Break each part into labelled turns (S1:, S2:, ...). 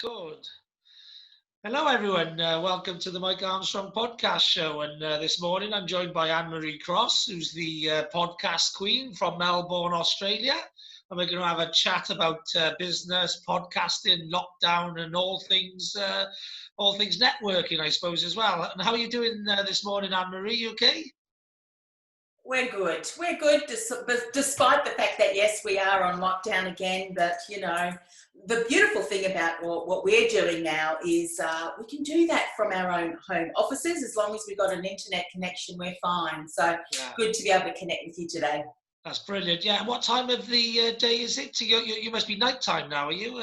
S1: Good. Hello, everyone. Welcome to the Mike Armstrong podcast show. And this morning I'm joined by Anne-Marie Cross, who's the podcast queen from Melbourne, Australia. And we're going to have a chat about business, podcasting, lockdown, and all things networking, I suppose, as well. And how are you doing this morning, Anne-Marie? You okay?
S2: We're good. We're good, despite the fact that, yes, we are on lockdown again. But, the beautiful thing about what we're doing now is we can do that from our own home offices. As long as we've got an internet connection, we're fine. So
S1: Yeah.
S2: good to be able to connect with you today.
S1: That's brilliant. Yeah. And what time of the day is it? So you must be nighttime now, are you?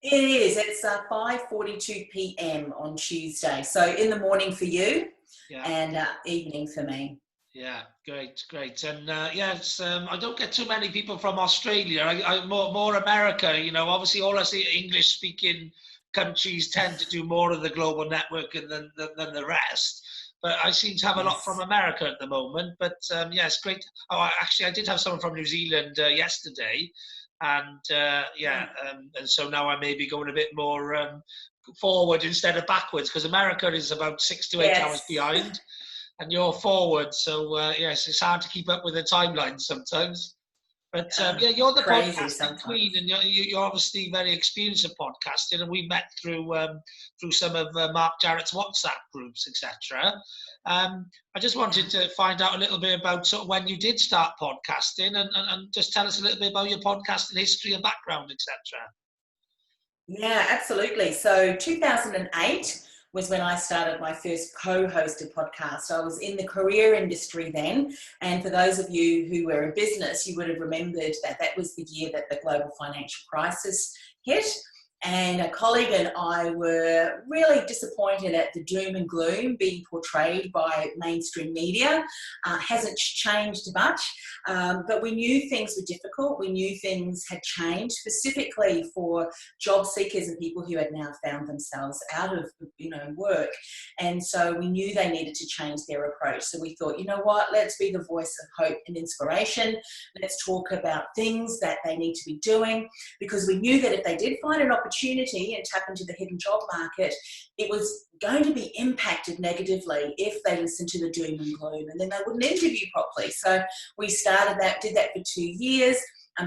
S2: It is. It's 5:42 p.m. on Tuesday. So in the morning for you
S1: Yeah.
S2: and evening for me.
S1: Yeah, great. And yes, I don't get too many people from Australia. I more America. Obviously all us English-speaking countries tend to do more of the global networking than the rest. But I seem to have a lot from
S2: Yes.
S1: America at the moment. But yes, great. Oh, I did have someone from New Zealand yesterday, and and so now I may be going a bit more forward instead of backwards because America is about 6 to 8 hours
S2: Yes.
S1: behind and you're forward. So yes, it's hard to keep up with the timeline sometimes. But yeah, you're the
S2: Crazy
S1: podcasting queen,
S2: sometimes.
S1: and you're obviously very experienced at podcasting. And we met through some of Mark Jarrett's WhatsApp groups, etc. I just
S2: Yeah.
S1: wanted to find out a little bit about sort of when you did start podcasting, and just tell us a little bit about your podcasting history and background, etc.
S2: Yeah, absolutely. So 2008 was when I started my first co-hosted podcast. I was in the career industry then. And for those of you who were in business, you would have remembered that that was the year that the global financial crisis hit. And a colleague and I were really disappointed at the doom and gloom being portrayed by mainstream media. Hasn't changed much, but we knew things were difficult. We knew things had changed, specifically for job seekers and people who had now found themselves out of work. And so we knew they needed to change their approach. So we thought, you know what, let's be the voice of hope and inspiration. Let's talk about things that they need to be doing, because we knew that if they did find an opportunity and tap into the hidden job market, it was going to be impacted negatively if they listened to the doom and gloom, and then they wouldn't interview properly. So we did that for 2 years.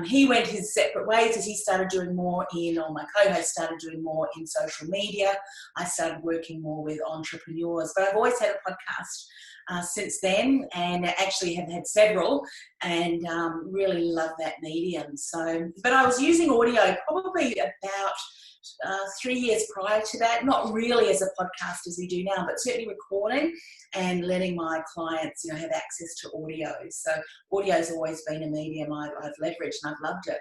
S2: He went his separate ways as he started doing more or my co-host started doing more in social media. I started working more with entrepreneurs, but I've always had a podcast since then, and actually have had several, and really love that medium. So, but I was using audio probably about 3 years prior to that, not really as a podcast as we do now, but certainly recording and letting my clients, have access to audio. So audio's always been a medium I've leveraged, and I've loved it.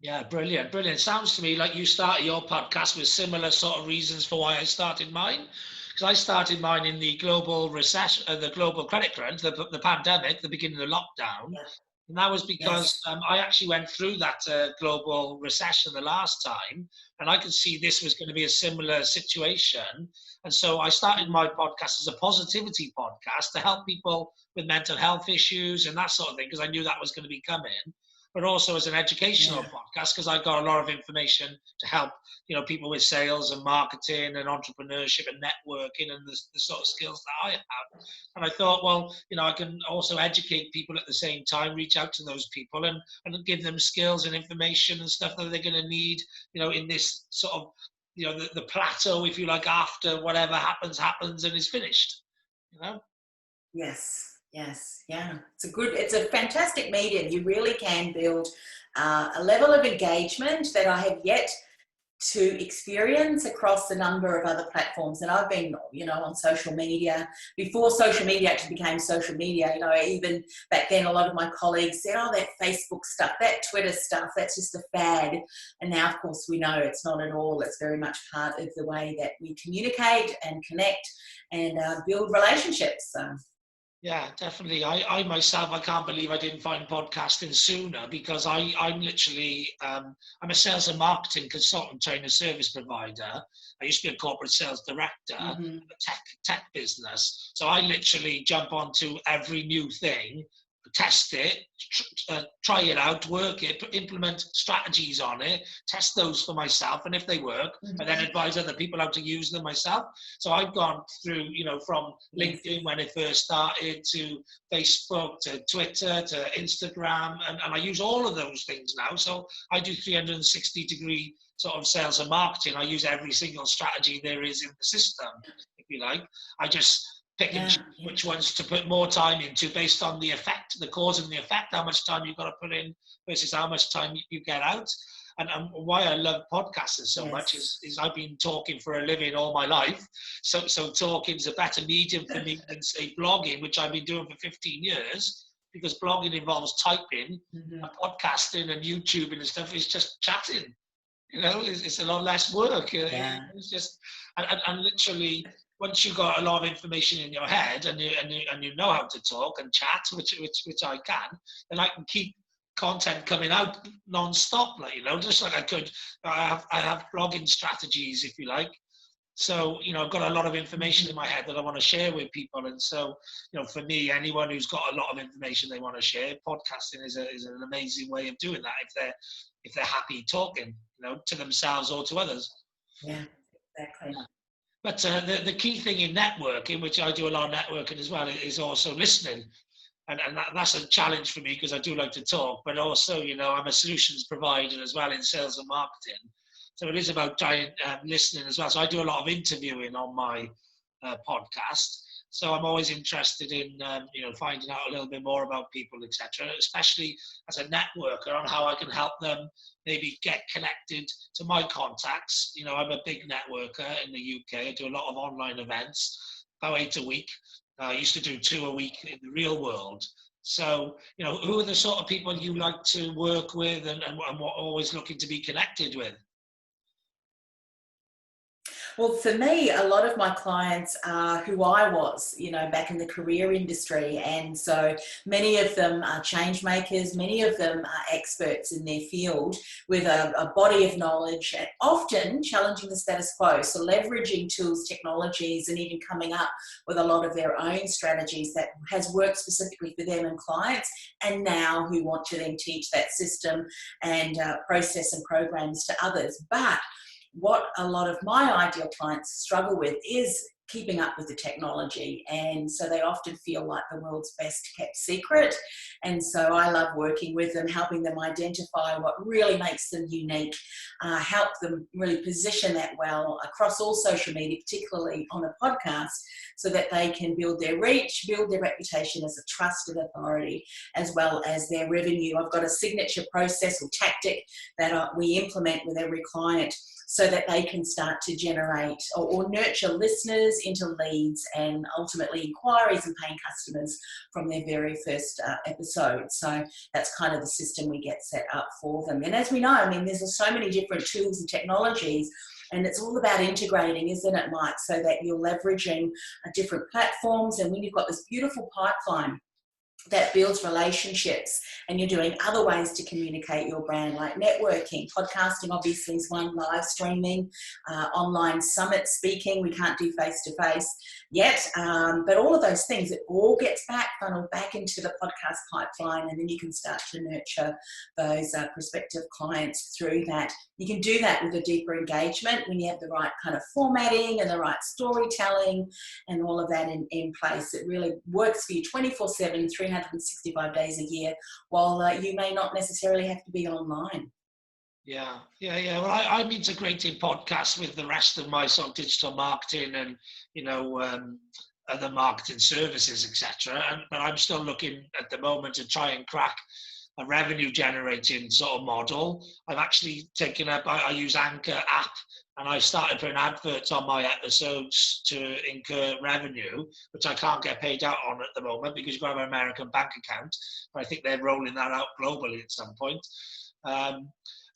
S1: Yeah, brilliant. Sounds to me like you started your podcast with similar sort of reasons for why I started mine. Because I started mine in the global recession, the global credit crunch, the pandemic, the beginning of the lockdown.
S2: Yeah.
S1: And that was because
S2: Yes.
S1: I actually went through that global recession the last time, and I could see this was going to be a similar situation. And so I started my podcast as a positivity podcast to help people with mental health issues and that sort of thing, because I knew that was going to be coming, but also as an educational
S2: Yeah.
S1: podcast because I got a lot of information to help people with sales and marketing and entrepreneurship and networking and the sort of skills that I have. And I thought, well, I can also educate people at the same time, reach out to those people and give them skills and information and stuff that they're going to need, in this sort of, the plateau, if you like, after whatever happens and is finished, you know?
S2: Yes, yeah. It's a fantastic medium. You really can build a level of engagement that I have yet to experience across a number of other platforms. And I've been, on social media before social media actually became social media. Even back then, a lot of my colleagues said, "Oh, that Facebook stuff, that Twitter stuff, that's just a fad." And now, of course, we know it's not at all. It's very much part of the way that we communicate and connect and build relationships. So.
S1: Yeah, definitely. I myself, I can't believe I didn't find podcasting sooner because I'm literally, I'm a sales and marketing consultant, trainer service provider. I used to be a corporate sales director of
S2: Mm-hmm.
S1: a tech business. So I literally jump onto every new thing test it, try it out, work it, implement strategies on it, test those for myself, and if they work, I then advise other people how to use them myself. So I've gone through, from LinkedIn when it first started, to Facebook, to Twitter, to Instagram, and I use all of those things now. So I do 360-degree sort of sales and marketing. I use every single strategy there is in the system, if you like. I just pick and choose which ones to put more time into based on the effect, the cause and the effect, how much time you've got to put in versus how much time you get out. And why I love podcasting so much is I've been talking for a living all my life. So talking is a better medium for me than, say, blogging, which I've been doing for 15 years, because blogging involves typing, and podcasting and YouTubing and stuff is just chatting. It's a lot less work. It's just, and literally, once you've got a lot of information in your head and you know how to talk and chat, which I can, then I can keep content coming out non-stop, just like I have blogging strategies, if you like. So, I've got a lot of information in my head that I want to share with people. And so, for me, anyone who's got a lot of information they want to share, podcasting is an amazing way of doing that if they're happy talking, to themselves or to others.
S2: Yeah, exactly.
S1: But the key thing in networking, which I do a lot of networking as well, is also listening. And that's a challenge for me because I do like to talk, but also, I'm a solutions provider as well in sales and marketing. So it is about listening as well. So I do a lot of interviewing on my podcast. So I'm always interested in, finding out a little bit more about people, etc., especially as a networker, on how I can help them maybe get connected to my contacts. I'm a big networker in the UK. I do a lot of online events, about 8 a week. I used to do 2 a week in the real world. So, who are the sort of people you like to work with and what always looking to be connected with?
S2: Well, for me, a lot of my clients are who I was, back in the career industry. And so many of them are change makers. Many of them are experts in their field with a body of knowledge, and often challenging the status quo. So leveraging tools, technologies, and even coming up with a lot of their own strategies that has worked specifically for them and clients, and now who want to then teach that system and process and programs to others. But what a lot of my ideal clients struggle with is keeping up with the technology, and so they often feel like the world's best kept secret. And so I love working with them, helping them identify what really makes them unique, help them really position that well across all social media, particularly on a podcast, so that they can build their reach, build their reputation as a trusted authority, as well as their revenue. I've got a signature process or tactic that we implement with every client, so that they can start to generate or nurture listeners into leads and ultimately inquiries and paying customers from their very first episode. So that's kind of the system we get set up for them. And as we know, there's so many different tools and technologies, and it's all about integrating, isn't it, Mike? So that you're leveraging different platforms, and when you've got this beautiful pipeline that builds relationships, and you're doing other ways to communicate your brand, like networking, podcasting obviously is one, live streaming, online summit speaking. We can't do face-to-face yet, but all of those things, it all gets funneled back into the podcast pipeline, and then you can start to nurture those prospective clients through that. You can do that with a deeper engagement when you have the right kind of formatting and the right storytelling and all of that in place. It really works for you 24/7, 365 days a year, while you may not necessarily have to be online.
S1: Yeah. Well, I'm integrating podcasts with the rest of my sort of digital marketing and, other marketing services, etc. But I'm still looking at the moment to try and crack a revenue generating sort of model. I've actually taken up, I use Anchor app, and I've started putting adverts on my episodes to incur revenue, which I can't get paid out on at the moment because you've got to have an American bank account. But I think they're rolling that out globally at some point.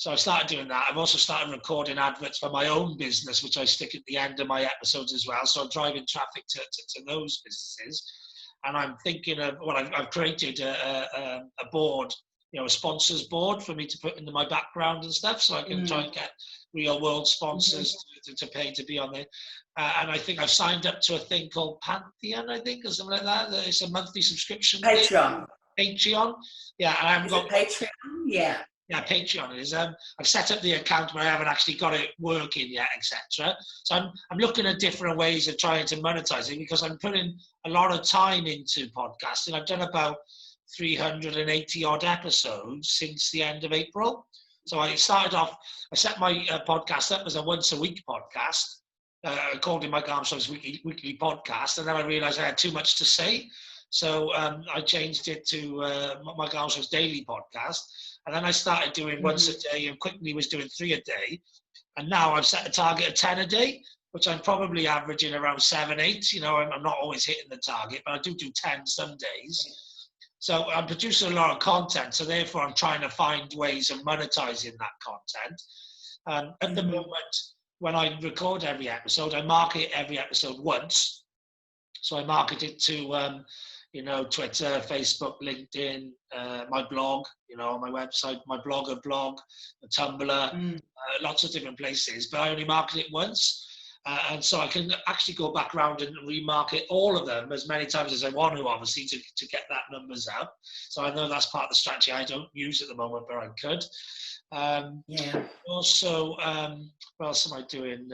S1: So I've started doing that. I've also started recording adverts for my own business, which I stick at the end of my episodes as well. So I'm driving traffic to those businesses. And I'm thinking of, I've created a board, a sponsors board for me to put into my background and stuff, so I can try and get real world sponsors to pay to be on there. And I think I've signed up to a thing called Pantheon, I think, or something like that. It's a monthly subscription.
S2: Patreon.
S1: Patreon. Yeah, and I haven't got
S2: Patreon. Yeah.
S1: Yeah, Patreon is. I've set up the account, but I haven't actually got it working yet, etc. So I'm looking at different ways of trying to monetize it, because I'm putting a lot of time into podcasting. I've done about 380 odd episodes since the end of April. So I started off. I set my podcast up as a once a week podcast. I called it Mike Armstrong's weekly podcast, and then I realised I had too much to say. So I changed it to Mike Armstrong's daily podcast. And then I started doing once a day, and quickly was doing 3 a day. And now I've set a target of 10 a day, which I'm probably averaging around 7, 8. You know, I'm not always hitting the target, but I do 10 some days. So I'm producing a lot of content. So therefore, I'm trying to find ways of monetizing that content. At the moment, when I record every episode, I market every episode once. So I market it to Twitter, Facebook, LinkedIn, my blog, my website, my blogger blog, Tumblr, lots of different places, but I only market it once. And so I can actually go back around and remarket all of them as many times as I want to, obviously, to get that numbers up. So I know that's part of the strategy I don't use at the moment, but I could. Also, what else am I doing?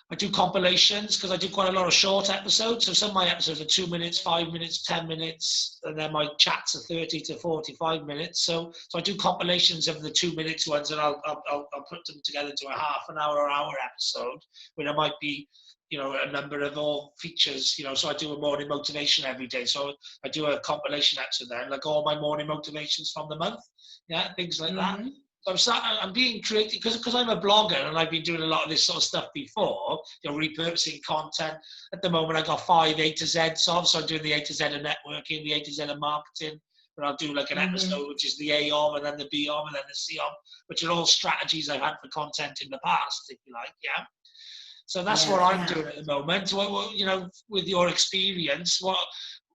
S1: I do compilations, because I do quite a lot of short episodes. So some of my episodes are 2 minutes, 5 minutes, 10 minutes, and then my chats are 30 to 45 minutes. So I do compilations of the 2 minutes ones, and I'll put them together to a half an hour or hour episode, where there might be, a number of all features, so I do a morning motivation every day. So I do a compilation episode then, like all my morning motivations from the month, things like that. So I'm being creative, because I'm a blogger, and I've been doing a lot of this sort of stuff before, repurposing content. At the moment, I got 5 A to Z's of, so I'm doing the A to Z of networking, the A to Z of marketing, but I'll do like an episode, which is the A of, and then the B of, and then the C of, which are all strategies I've had for content in the past, if you like, So that's what I'm doing at the moment. With your experience,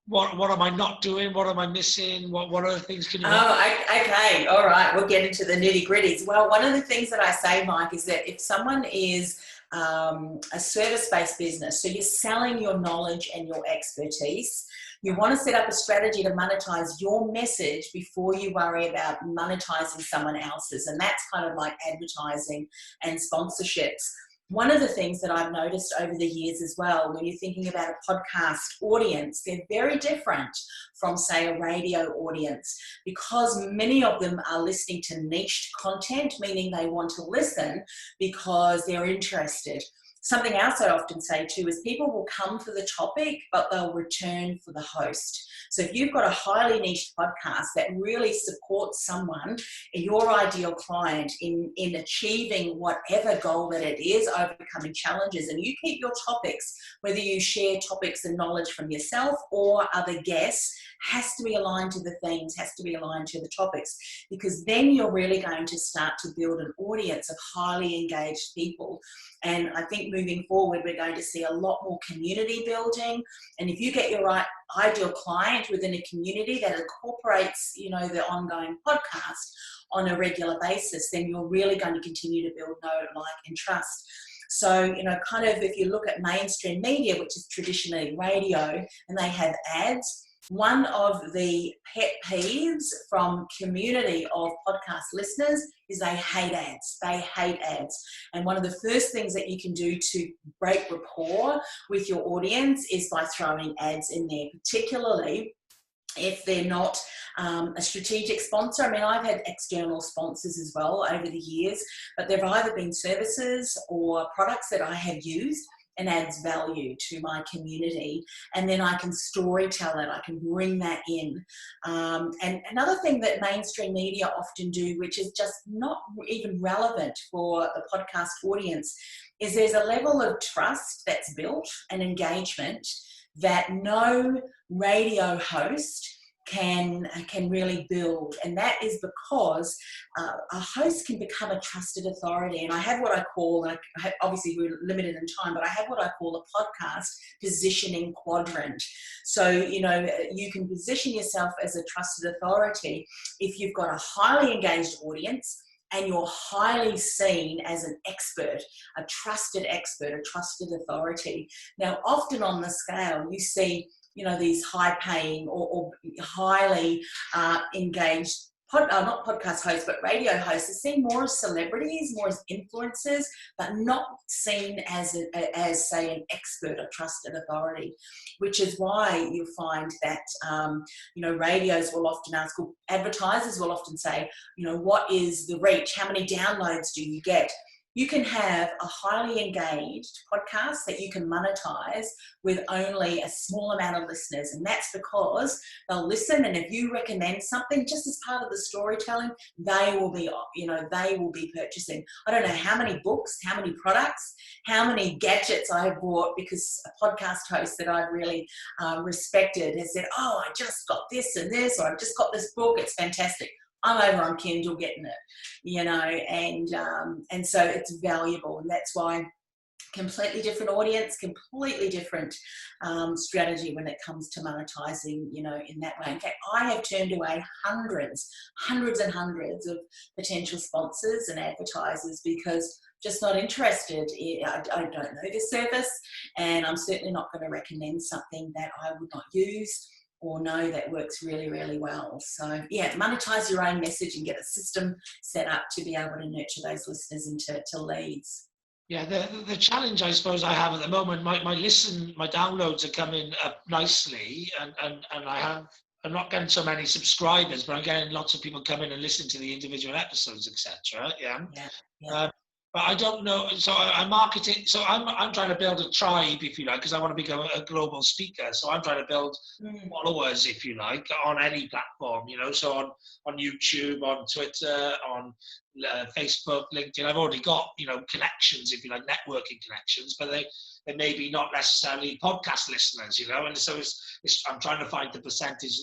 S1: what am I not doing? What am I missing? What other things can you
S2: okay. All right. We'll get into the nitty gritties. Well, one of the things that I say, Mike, is that if someone is a service-based business, so you're selling your knowledge and your expertise, you want to set up a strategy to monetize your message before you worry about monetizing someone else's. And that's kind of like advertising and sponsorships. One of the things that I've noticed over the years as well, when you're thinking about a podcast audience, they're very different from, say, a radio audience, because many of them are listening to niched content, meaning they want to listen because they're interested. Something else I often say too is people will come for the topic, but they'll return for the host. So if you've got a highly niched podcast that really supports someone, your ideal client, in achieving whatever goal that it is, overcoming challenges, and you keep your topics, whether you share topics and knowledge from yourself or other guests, has to be aligned to the themes, has to be aligned to the topics, because then you're really going to start to build an audience of highly engaged people. And I think moving forward, we're going to see a lot more community building. And if you get your right ideal client within a community that incorporates, the ongoing podcast on a regular basis, then you're really going to continue to build know, like, and trust. So, kind of if you look at mainstream media, which is traditionally radio, and they have ads, one of the pet peeves from community of podcast listeners is they hate ads. They hate ads. And one of the first things that you can do to break rapport with your audience is by throwing ads in there, particularly if they're not a strategic sponsor. I mean, I've had external sponsors as well over the years, but they've either been services or products that I have used and adds value to my community, and then I can storytell it, I can bring that in. And another thing that mainstream media often do, which is just not even relevant for the podcast audience, is there's a level of trust that's built and engagement that no radio host can really build. And that is because a host can become a trusted authority. And I have what I call, obviously we're limited in time, but I have what I call a podcast positioning quadrant. So, you can position yourself as a trusted authority if you've got a highly engaged audience and you're highly seen as an expert, a trusted authority. Now, often on the scale, you see, these high-paying or highly engaged not podcast hosts, but radio hosts are seen more as celebrities, more as influencers, but not seen as say, an expert or trusted authority, which is why you find that, radios will often ask, or advertisers will often say, what is the reach? How many downloads do you get? You can have a highly engaged podcast that you can monetize with only a small amount of listeners. And that's because they'll listen. And if you recommend something just as part of the storytelling, they will be purchasing. I don't know how many books, how many products, how many gadgets I have bought because a podcast host that I've really respected has said, oh, I just got this and this, or I've just got this book. It's fantastic. I'm over on Kindle getting it, and so it's valuable, and that's why completely different audience, completely different strategy when it comes to monetizing, in that way. In fact, I have turned away hundreds and hundreds of potential sponsors and advertisers because just not interested. I don't know the service, and I'm certainly not going to recommend something that I would not use or know that works really, really well. So yeah, monetize your own message and get a system set up to be able to nurture those listeners into leads.
S1: Yeah, the challenge I suppose I have at the moment, my downloads are coming up nicely, and I'm not getting so many subscribers, but I'm getting lots of people come in and listen to the individual episodes, etc. Yeah. But I don't know. So I market it. So I'm trying to build a tribe, if you like, because I want to become a global speaker. So I'm trying to build followers, if you like, on any platform. So on YouTube, on Twitter, on Facebook, LinkedIn. I've already got connections, if you like, networking connections, but they maybe not necessarily podcast listeners. And so I'm trying to find the percentage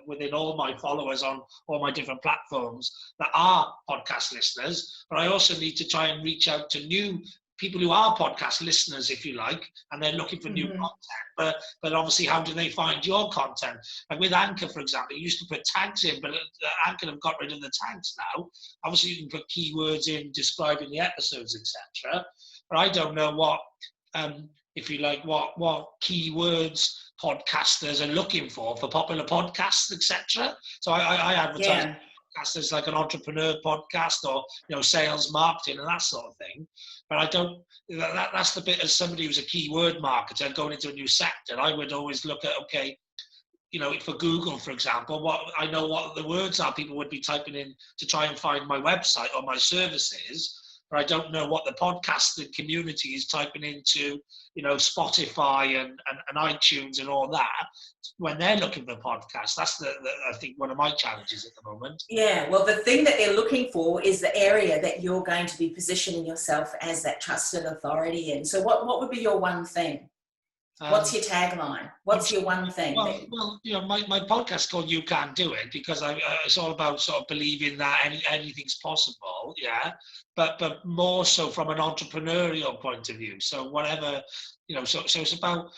S1: within all my followers on all my different platforms that are podcast listeners. But I also need to try and reach out to new people who are podcast listeners, if you like, and they're looking for new content. But obviously, how do they find your content? Like with Anchor, for example, you used to put tags in, but Anchor have got rid of the tags now. Obviously, you can put keywords in describing the episodes, etc. But I don't know what, if you like, what keywords podcasters are looking for popular podcasts, etc. So I advertise podcasts as like an entrepreneur podcast or sales marketing and that sort of thing. But I don't. That's the bit as somebody who's a keyword marketer going into a new sector. I would always look at for Google, for example, what the words are people would be typing in to try and find my website or my services. But I don't know what the podcasting community is typing into, Spotify and iTunes and all that when they're looking for podcasts. That's I think one of my challenges at the moment.
S2: Yeah, well, the thing that they're looking for is the area that you're going to be positioning yourself as that trusted authority in. So what would be your one thing? What's your tagline? What's your one thing?
S1: Well, my podcast is called You Can Do It because it's all about sort of believing that anything's possible, yeah. But more so from an entrepreneurial point of view. So whatever, so it's about,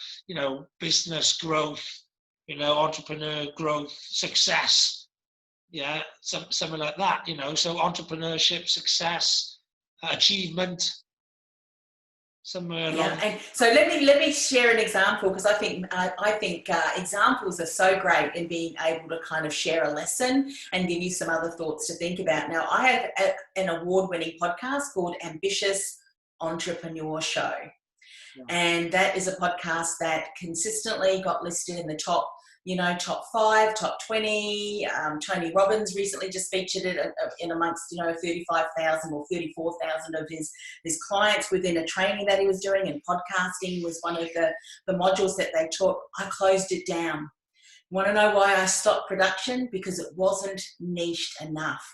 S1: business growth, entrepreneur growth, success, yeah, something like that, So entrepreneurship, success, achievement.
S2: Yeah, and so let me share an example because I think examples are so great in being able to kind of share a lesson and give you some other thoughts to think about. Now, I have an award-winning podcast called Ambitious Entrepreneur Show, and that is a podcast that consistently got listed in the top 5, top 20. Tony Robbins recently just featured it in amongst, 35,000 or 34,000 of his clients within a training that he was doing, and podcasting was one of the modules that they taught. I closed it down. Want to know why I stopped production? Because it wasn't niched enough.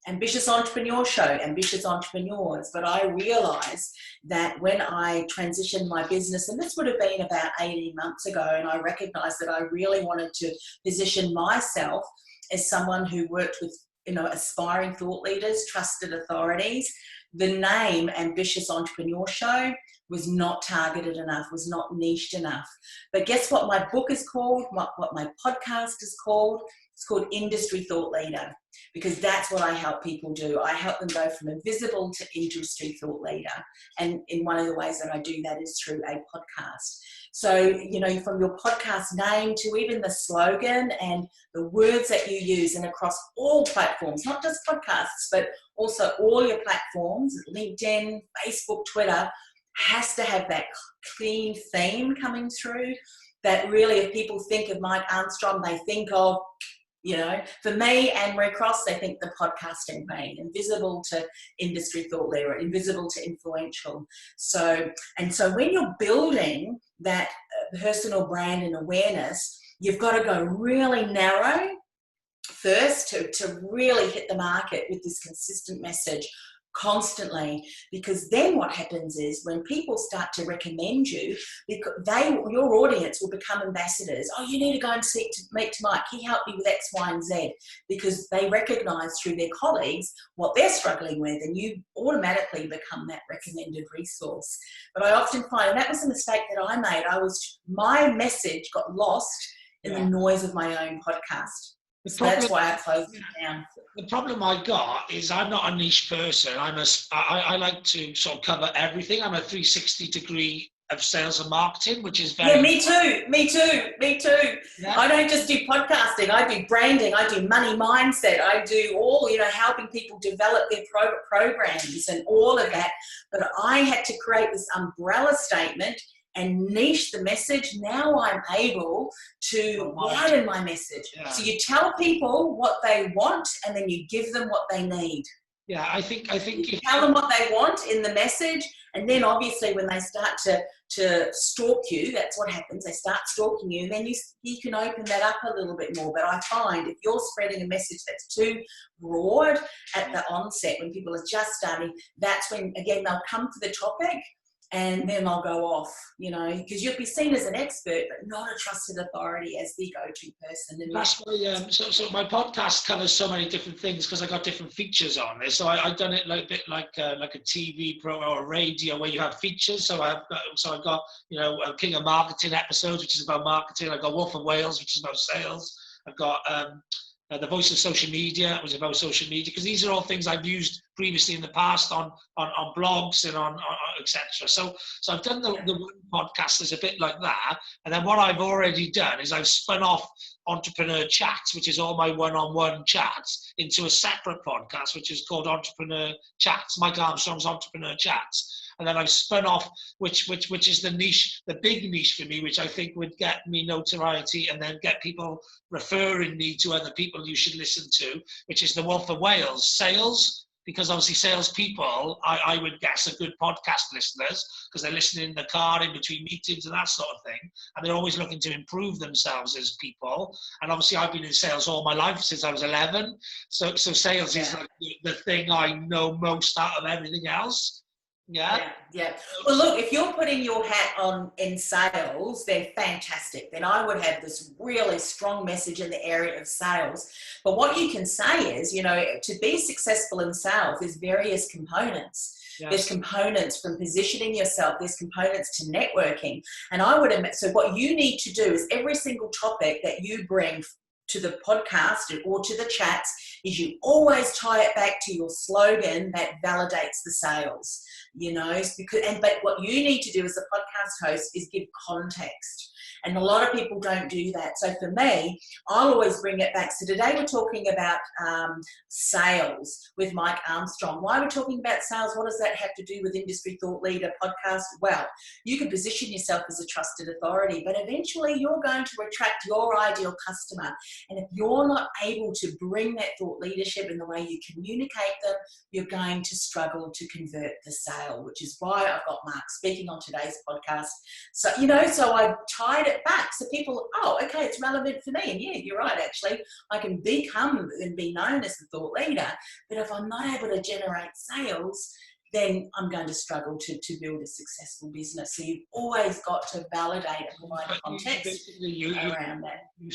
S2: Ambitious Entrepreneur Show, ambitious entrepreneurs. But I realized that when I transitioned my business, and this would have been about 18 months ago, and I recognized that I really wanted to position myself as someone who worked with, aspiring thought leaders, trusted authorities. The name Ambitious Entrepreneur Show was not targeted enough, was not niched enough. But guess what my book is called, what my podcast is called? It's called Industry Thought Leader, because that's what I help people do. I help them go from invisible to industry thought leader. And in one of the ways that I do that is through a podcast. So, you know, from your podcast name to even the slogan and the words that you use, and across all platforms, not just podcasts, but also all your platforms, LinkedIn, Facebook, Twitter, has to have that clean theme coming through. That really, if people think of Mike Armstrong, they think of, you know, for me, Anne-Marie Cross, they think the podcasting vein, invisible to industry thought leader, invisible to influential. So when you're building that personal brand and awareness, you've got to go really narrow first to really hit the market with this consistent message constantly, because then what happens is when people start to recommend you, because your audience will become ambassadors. Oh, you need to go and meet Mike. He helped me with X, Y, and Z, because they recognise through their colleagues what they're struggling with, and you automatically become that recommended resource. But I often find, and that was a mistake that I made, my message got lost in the noise of my own podcast. So that's why I closed it down.
S1: The problem I got is I'm not a niche person. I like to sort of cover everything. I'm a 360 degree of sales and marketing, which is very...
S2: Yeah, me too. Yeah. I don't just do podcasting. I do branding. I do money mindset. I do all, you know, helping people develop their programs and all of that. But I had to create this umbrella statement and niche the message. Now I'm able to widen my message. Yeah. So you tell people what they want, and then you give them what they need.
S1: Yeah, I think
S2: you tell them what they want in the message, and then obviously when they start to stalk you, that's what happens. They start stalking you, and then you can open that up a little bit more. But I find if you're spreading a message that's too broad at the onset, when people are just starting, that's when, again, they'll come to the topic, and then I'll go off, you know, because you'll be seen as an expert, but not a trusted authority as the go-to person. And
S1: that's why, so my podcast covers so many different things because I got different features on it. So I've done it like a bit like a TV program or a radio where you have features. So I've got you know, King of Marketing episodes, which is about marketing. I've got Wolf of Wales, which is about sales. I've got the Voice of Social Media, was about social media, because these are all things I've used previously in the past on blogs and on etc. So I've done the one podcast as a bit like that, and then what I've already done is I've spun off Entrepreneur Chats, which is all my one-on-one chats, into a separate podcast, which is called Entrepreneur Chats, Mike Armstrong's Entrepreneur Chats. And then I've spun off, which is the niche, the big niche for me, which I think would get me notoriety and then get people referring me to other people you should listen to, which is the Wolf of Wales, sales. Because obviously salespeople, I would guess, are good podcast listeners because they're listening in the car in between meetings and that sort of thing. And they're always looking to improve themselves as people. And obviously I've been in sales all my life since I was 11. So sales is like the thing I know most out of everything else. Yeah.
S2: Well, look, if you're putting your hat on in sales, then fantastic. Then I would have this really strong message in the area of sales. But what you can say is, you know, to be successful in sales, there's various components. Yes. There's components from positioning yourself. There's components to networking. And I would admit, so what you need to do is every single topic that you bring to the podcast or to the chats is you always tie it back to your slogan that validates the sales, you know, but what you need to do as a podcast host is give context. And a lot of people don't do that. So for me, I'll always bring it back. So today we're talking about sales with Mike Armstrong. Why are we talking about sales? What does that have to do with Industry Thought Leader podcast? Well, you can position yourself as a trusted authority, but eventually you're going to attract your ideal customer. And if you're not able to bring that thought leadership in the way you communicate them, you're going to struggle to convert the sale, which is why I've got Mark speaking on today's podcast. So, you know, so I've tied it back so people, oh, okay, it's relevant for me. And yeah, you're right, actually. I can become and be known as the thought leader, but if I'm not able to generate sales, then I'm going to struggle to build a successful business. So you've always got to validate and provide context around that.
S1: You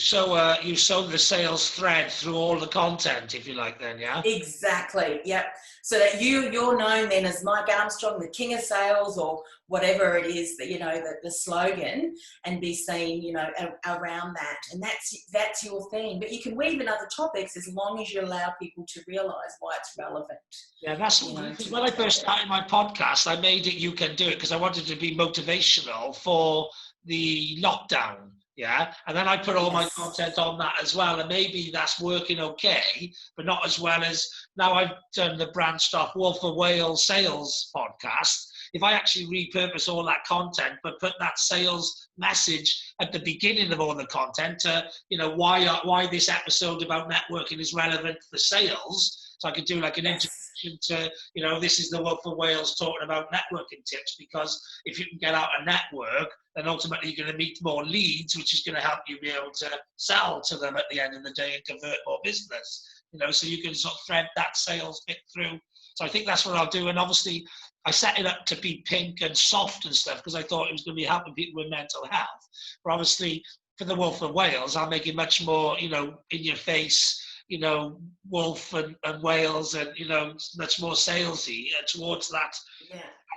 S1: sow the sales thread through all the content, if you like, then, yeah?
S2: Exactly, yep. So that you're known then as Mike Armstrong, the king of sales, or whatever it is that, you know, the slogan, and be seen, you know, around that. And that's your thing. But you can weave in other topics as long as you allow people to realise why it's relevant.
S1: Yeah, that's, you know, when I first started my podcast, I made it You Can Do It because I wanted to be motivational for the lockdown. Yeah, and then I put all my content on that as well, and maybe that's working okay, but not as well as now I've done the branched off Wolf of Wales sales podcast. If I actually repurpose all that content, but put that sales message at the beginning of all the content, to, you know, why this episode about networking is relevant for sales. So I could do like an introduction to, you know, this is the Wolf of Wales talking about networking tips, because if you can get out a network, then ultimately you're going to meet more leads, which is going to help you be able to sell to them at the end of the day and convert more business. You know, so you can sort of thread that sales bit through. So I think that's what I'll do. And obviously I set it up to be pink and soft and stuff because I thought it was going to be helping people with mental health. But obviously for the Wolf of Wales, I'll make it much more, you know, in your face, you know, wolf and Wales, and, you know, much more salesy towards that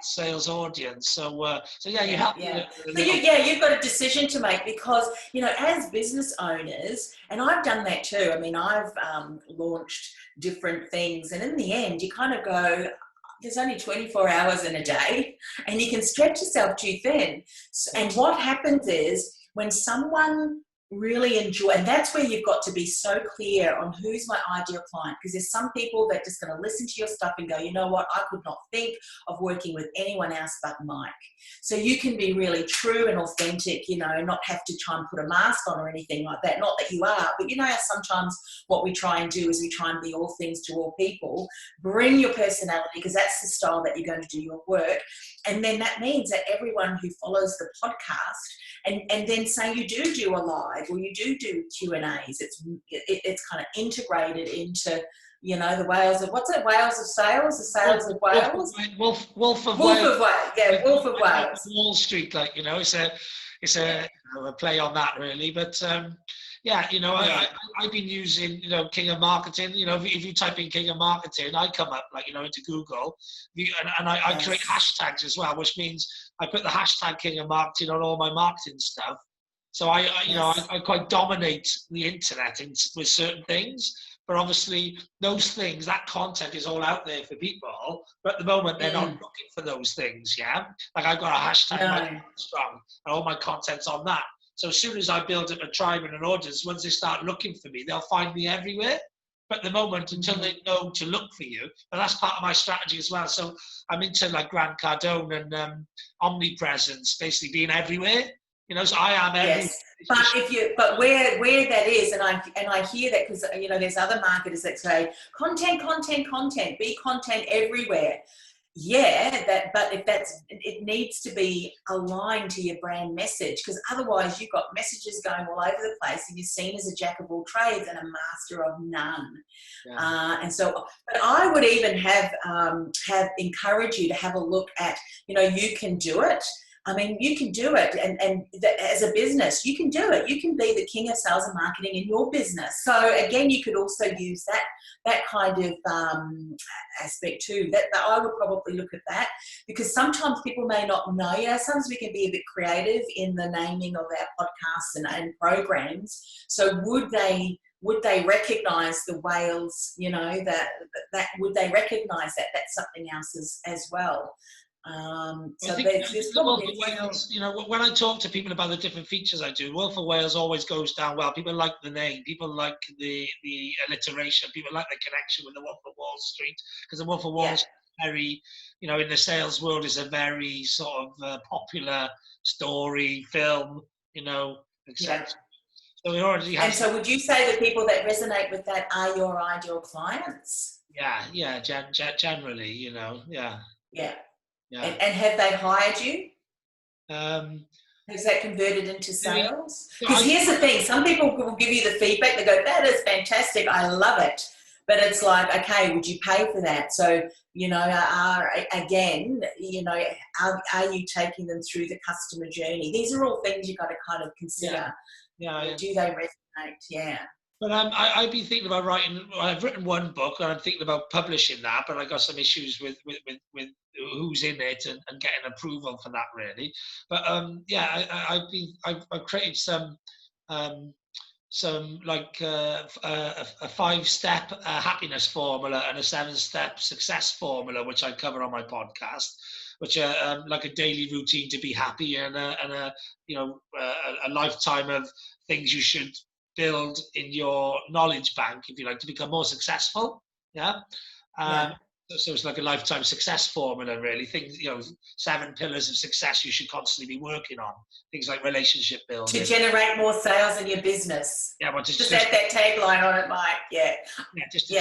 S1: sales audience. So yeah, you help.
S2: Yeah. So you've got a decision to make, because, you know, as business owners, and I've done that too. I mean, I've launched different things, and in the end, you kind of go, there's only 24 hours in a day, and you can stretch yourself too thin. And what happens is when someone really enjoy, and that's where you've got to be so clear on who's my ideal client, because there's some people that just going to listen to your stuff and go, you know what, I could not think of working with anyone else but Mike. So you can be really true and authentic, you know, and not have to try and put a mask on or anything like that. Not that you are, but you know how sometimes what we try and do is we try and be all things to all people. Bring your personality, because that's the style that you're going to do your work. And then that means that everyone who follows the podcast, and then say you do a live, or you do Q&As, it's kind of integrated into, you know, the Wales of, what's it, Wales of sales, the sales of Wales?
S1: Wolf of Wales.
S2: Yeah, Wolf of Wales.
S1: Wall Street, like, you know, it's a you know, a play on that really, but yeah, you know, I've been using, you know, King of Marketing. You know, if you type in King of Marketing, I come up, like, you know, into Google, and I create hashtags as well, which means I put the hashtag King of Marketing on all my marketing stuff. So you know, I quite dominate the internet with certain things. But obviously, those things, that content is all out there for people. But at the moment, they're not looking for those things. Yeah, like I've got a hashtag, Armstrong, and all my content's on that. So as soon as I build up a tribe and an audience, once they start looking for me, they'll find me everywhere. But at the moment, until they know to look for you, and that's part of my strategy as well. So I'm into like Grant Cardone and Omni Presence, basically being everywhere. You know, so I am everywhere.
S2: Yes. But where that is, and I hear that, because, you know, there's other marketers that say content, be content everywhere. Yeah, but it needs to be aligned to your brand message, because otherwise you've got messages going all over the place and you're seen as a jack of all trades and a master of none. Yeah. And so, but I would even have encourage you to have a look at, you know, You Can Do It. I mean, you can do it, and as a business, you can do it. You can be the king of sales and marketing in your business. So again, you could also use that kind of aspect too. That I would probably look at that, because sometimes people may not know. You know, sometimes we can be a bit creative in the naming of our podcasts and programs. So would they recognise the Wales? You know, that would they recognise that that's something else as well? So there's probably
S1: Wales, you know, when I talk to people about the different features I do, Wolf of Wales always goes down well. People like the name, people like the alliteration, people like the connection with the Wolf of Wall Street, because the Wolf of Wall Street is very, you know, in the sales world, is a very sort of popular story, film, you know, etc. So we already have.
S2: And so would you say the people that resonate with that are your ideal clients?
S1: Yeah, generally, you know, yeah.
S2: Yeah. And have they hired you? Has that converted into sales? Because here's the thing, some people will give you the feedback, they go, that is fantastic, I love it. but it's like, okay, would you pay for that? So, you know, again, you know, are you taking them through the customer journey? These are all things you've got to kind of consider.
S1: Yeah.
S2: Do they resonate? Yeah.
S1: But I've been thinking about writing. I've written one book, and I'm thinking about publishing that. But I got some issues with who's in it and getting approval for that, really. But I've created um, some like a 5-step happiness formula and a 7-step success formula, which I cover on my podcast, which are like a daily routine to be happy and a you know a lifetime of things you should build in your knowledge bank, if you like, to become more successful. Yeah.
S2: Yeah.
S1: So it's like a lifetime success formula, really. Things, 7 pillars of success you should constantly be working on. Things like relationship building.
S2: To generate more sales in your business.
S1: Yeah, well,
S2: just add that tagline on it, Mike. Yeah.
S1: Yeah, just to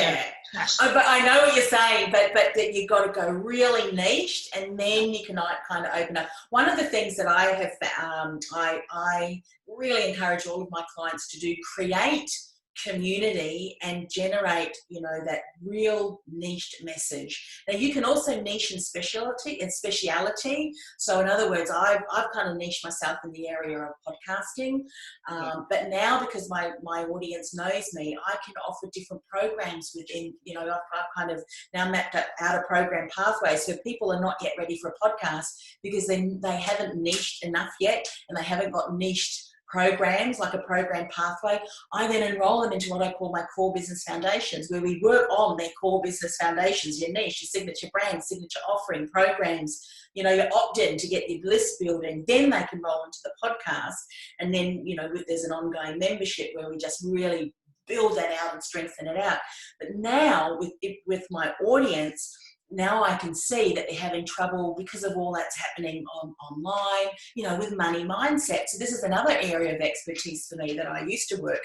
S2: but I know what you're saying, but that you've got to go really niche, and then you can kind of open up. One of the things that I have, I really encourage all of my clients to do: create community and generate, that real niched message. Now you can also niche in speciality. So in other words, I've kind of niched myself in the area of podcasting, but now because my audience knows me, I can offer different programs within. I've kind of now mapped out a program pathway, so people are not yet ready for a podcast because they haven't niched enough yet, and they haven't got niched programs, like a program pathway. I then enroll them into what I call my core business foundations, where we work on their core business foundations, your niche, your signature brand, signature offering, programs, your opt-in to get your list building. Then they can roll into the podcast. And then, there's an ongoing membership where we just really build that out and strengthen it out. But now with my audience, now I can see that they're having trouble because of all that's happening online, with money mindset. So this is another area of expertise for me that I used to work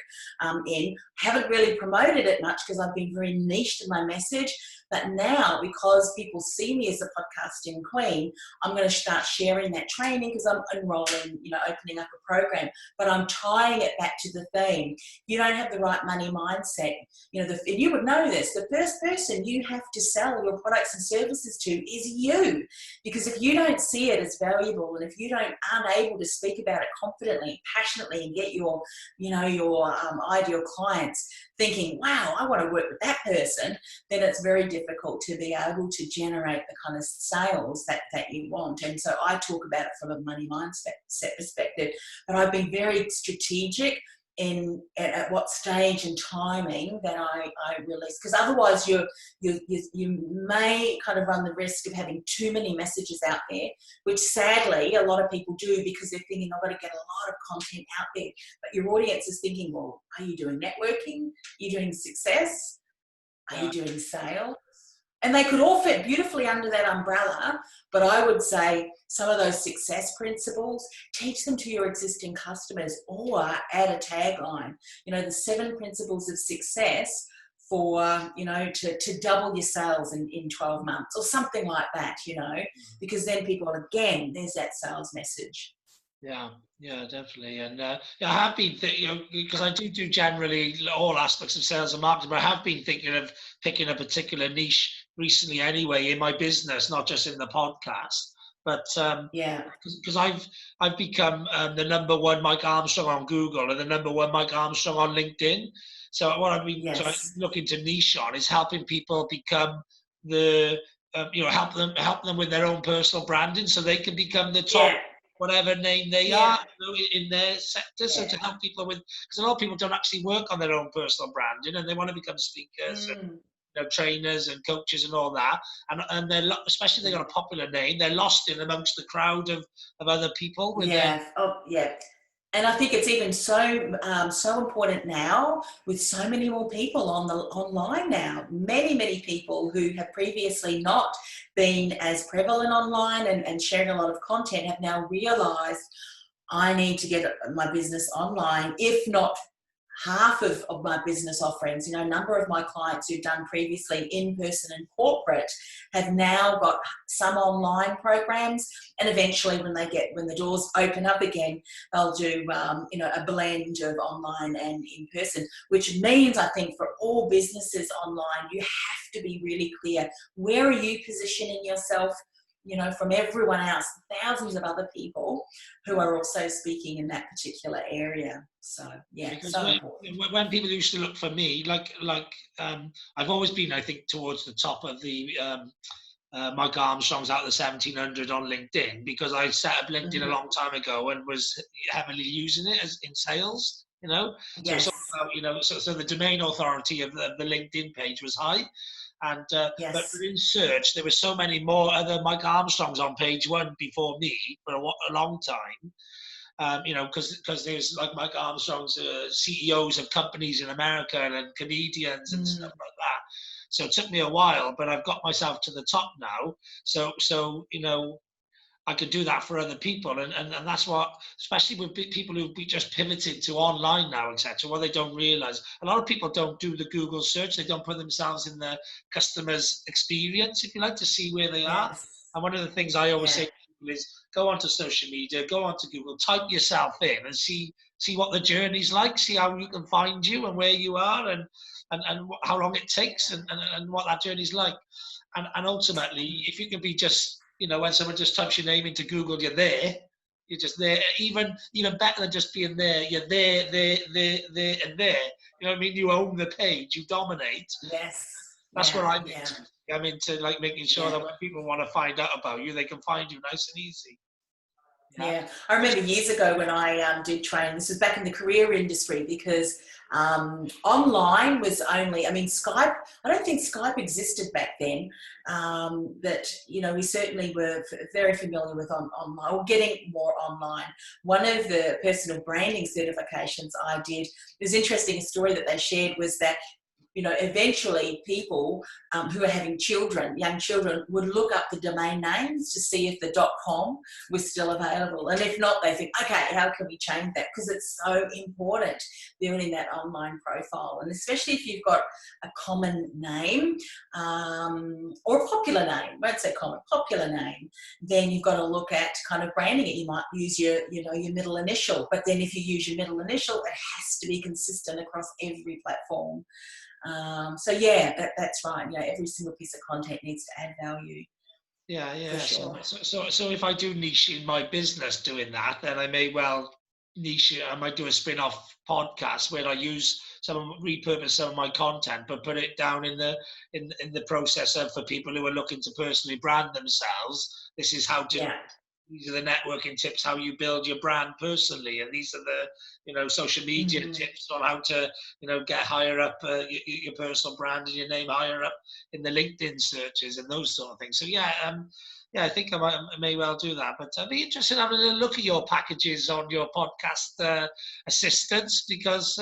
S2: in. Haven't really promoted it much because I've been very niched in my message. But now, because people see me as a podcasting queen, I'm going to start sharing that training because I'm enrolling, opening up a program. But I'm tying it back to the theme. You don't have the right money mindset. And you would know this. The first person you have to sell your products and services to is you. Because if you don't see it as valuable, and if you aren't able to speak about it confidently and passionately and get your ideal clients thinking, wow, I want to work with that person, then it's very difficult to be able to generate the kind of sales that you want. And so I talk about it from a money mindset perspective, but I've been very strategic at what stage and timing that I release, because otherwise you may kind of run the risk of having too many messages out there, which sadly a lot of people do because they're thinking, I've got to get a lot of content out there. But your audience is thinking, well, are you doing networking? Are you doing success? Are you doing sales? And they could all fit beautifully under that umbrella, but I would say some of those success principles, teach them to your existing customers or add a tagline. The 7 principles of success for, to double your sales in 12 months or something like that, because then people, again, there's that sales message.
S1: Yeah, definitely. And I have been thinking, because I do generally all aspects of sales and marketing, but I have been thinking of picking a particular niche recently anyway in my business, not just in the podcast. But because I've become the #1 Mike Armstrong on Google and the #1 Mike Armstrong on LinkedIn. So what I've been looking to niche on is helping people become the help them with their own personal branding, so they can become the top. Whatever name they are in their sector, so to help people with, because a lot of people don't actually work on their own personal branding, and they want to become speakers and trainers and coaches and all that, and they're, especially if they got a popular name, they're lost in amongst the crowd of other people.
S2: And I think it's even so important now with so many more people online now. Many people who have previously not been as prevalent online and sharing a lot of content have now realised I need to get my business online, if not half of my business offerings. A number of my clients who've done previously in-person and corporate have now got some online programs, and eventually when the doors open up again, they'll do a blend of online and in-person, which means, I think, for all businesses online, you have to be really clear, where are you positioning yourself from everyone else, thousands of other people who are also speaking in that particular area. So, yeah,
S1: because
S2: so important.
S1: when people used to look for me, I've always been, I think, towards the top of the Mike Armstrong's out of the 1700 on LinkedIn, because I set up LinkedIn a long time ago and was heavily using it in sales. So
S2: Yes.
S1: it's all about, so the domain authority of the LinkedIn page was high. And
S2: Yes.
S1: but in search, there were so many more other Mike Armstrongs on page one before me for a long time. Because there's like Mike Armstrong's CEOs of companies in America and comedians and stuff like that. So it took me a while, but I've got myself to the top now. So I could do that for other people, and that's what, especially with people who've just pivoted to online now, etc. What they don't realize, a lot of people don't do the Google search. They don't put themselves in the customer's experience, if you like, to see where they are. And one of the things I always say to people is, go onto social media, go onto Google, type yourself in, and see what the journey's like, see how you can find you and where you are, and how long it takes, and what that journey's like. And ultimately, if you can be just, when someone just types your name into Google, you're there. You're just there. Even better than just being there, you're there, and there. You know what I mean? You own the page. You dominate.
S2: Yes.
S1: That's what I'm into. I'm into making sure that when people want to find out about you, they can find you nice and easy.
S2: Yeah. I remember years ago when I did train, this was back in the career industry, because online was only, Skype, I don't think Skype existed back then, but, we certainly were very familiar with online, or getting more online. One of the personal branding certifications I did, it was interesting, a story that they shared was that eventually people who are having young children, would look up the domain names to see if the .com was still available. And if not, they think, okay, how can we change that? Because it's so important building that online profile. And especially if you've got a common name, or a popular name, won't say common, popular name, then you've got to look at kind of branding it. You might use your middle initial, but then if you use your middle initial, it has to be consistent across every platform. So that's right. Every single piece of content needs to add value.
S1: Yeah.
S2: Sure.
S1: So if I do niche in my business doing that, then I may well niche it. I might do a spin-off podcast where I repurpose some of my content, but put it down in the process of, for people who are looking to personally brand themselves. This is how to. Yeah. These are the networking tips, how you build your brand personally, and these are the social media tips on how to get higher up your personal brand and your name higher up in the LinkedIn searches and those sort of things. So I think I may well do that. But I'd be interested in having a look at your packages on your podcast assistants, because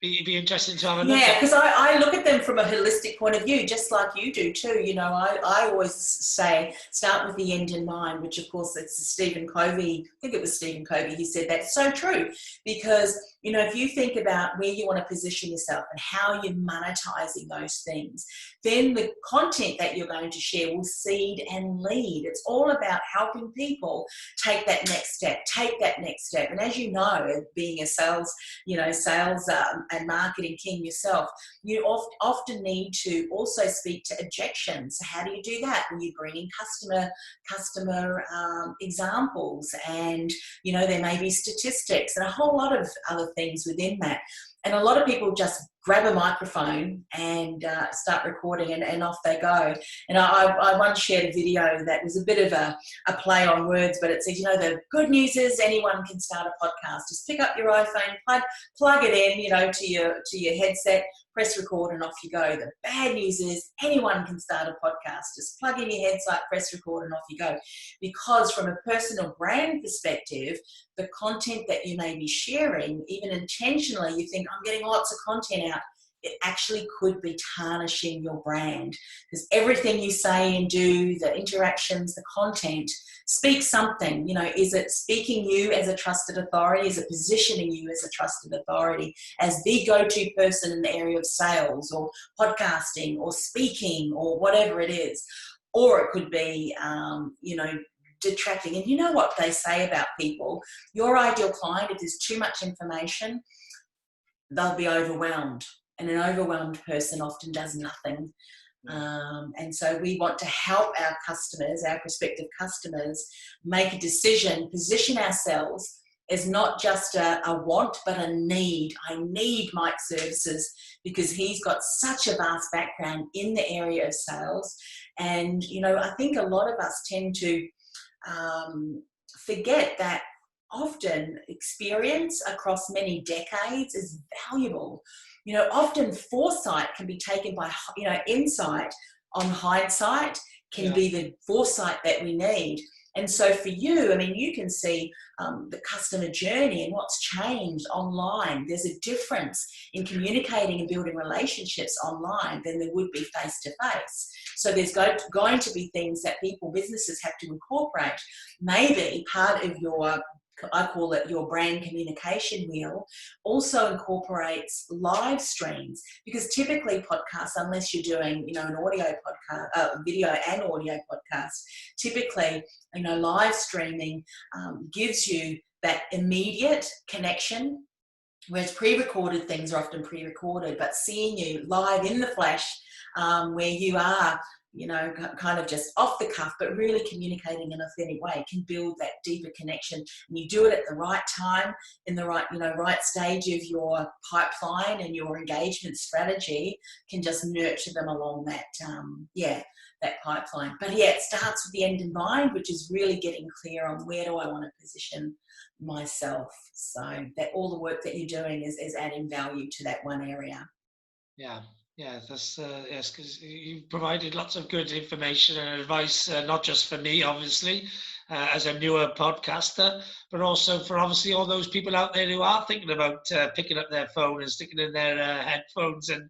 S1: it'd be interesting to have a look at.
S2: Yeah, because I look at them from a holistic point of view, just like you do too. I always say, start with the end in mind, which of course it's Stephen Covey. I think it was Stephen Covey who said that. So true, because if you think about where you want to position yourself and how you're monetizing those things, then the content that you're going to share will seed and lead. It's all about helping people take that next step. And as you know, being a sales and marketing king yourself, you often need to also speak to objections. How do you do that? When you bring in customer examples, and there may be statistics and a whole lot of other things within that. And a lot of people just grab a microphone and start recording, and off they go. And I once shared a video that was a bit of a play on words, but it said, the good news is anyone can start a podcast. Just pick up your iPhone, plug it in, to your headset, press record, and off you go. The bad news is anyone can start a podcast. Just plug in your headset, press record, and off you go. Because from a personal brand perspective, the content that you may be sharing, even intentionally, you think, I'm getting lots of content out. it actually could be tarnishing your brand, because everything you say and do, the interactions, the content, speaks something. You know, is it speaking you as a trusted authority? Is it positioning you as a trusted authority, as the go-to person in the area of sales or podcasting or speaking or whatever it is? Or it could be, you know, detracting. And you know what they say about people, your ideal client, if there's too much information, they'll be overwhelmed, and an overwhelmed person often does nothing. And so we want to help our customers, our prospective customers, make a decision, position ourselves as not just a want, but a need. I need Mike's services because he's got such a vast background in the area of sales. And, you know, I think a lot of us tend to forget that often experience across many decades is valuable. You know, often foresight can be taken by, you know, insight on hindsight can be the foresight that we need. And so for you, I mean, you can see the customer journey and what's changed online. There's a difference in communicating and building relationships online than there would be face-to-face. So there's going to be things that people, businesses have to incorporate. Maybe part of your, I call it your brand communication wheel, also incorporates live streams, because typically podcasts, unless you're doing, you know, an audio podcast, video and audio podcast, typically, you know, live streaming gives you that immediate connection, whereas pre-recorded things are often pre-recorded, but seeing you live in the flesh, where you are, you know, kind of just off the cuff, but really communicating in an authentic way, can build that deeper connection. And you do it at the right time, in the right, you know, right stage of your pipeline, and your engagement strategy can just nurture them along that, that pipeline. But yeah, it starts with the end in mind, which is really getting clear on where do I want to position myself. So that all the work that you're doing is adding value to that one area.
S1: Yeah, that's yes, because you provided lots of good information and advice, not just for me, obviously, as a newer podcaster, but also for obviously all those people out there who are thinking about picking up their phone and sticking in their headphones and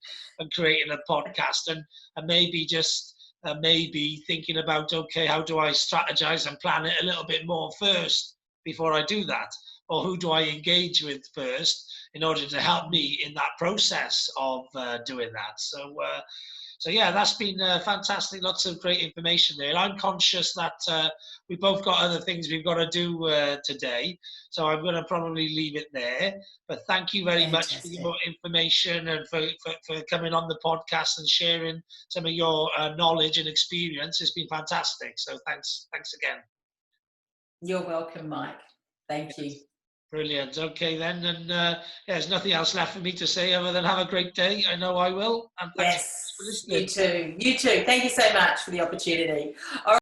S1: creating a podcast, and maybe just maybe thinking about, okay, how do I strategize and plan it a little bit more first before I do that? Or who do I engage with first in order to help me in that process of doing that? So yeah, that's been fantastic. Lots of great information there. I'm conscious that we both got other things we've got to do today, so I'm going to probably leave it there. But thank you very much for your information and for coming on the podcast and sharing some of your knowledge and experience. It's been fantastic. So thanks again.
S2: You're welcome, Mike. Thank you.
S1: Brilliant. Okay then, and there's nothing else left for me to say other than have a great day. I know I will. And thanks for listening.
S2: You too. You too. Thank you so much for the opportunity. All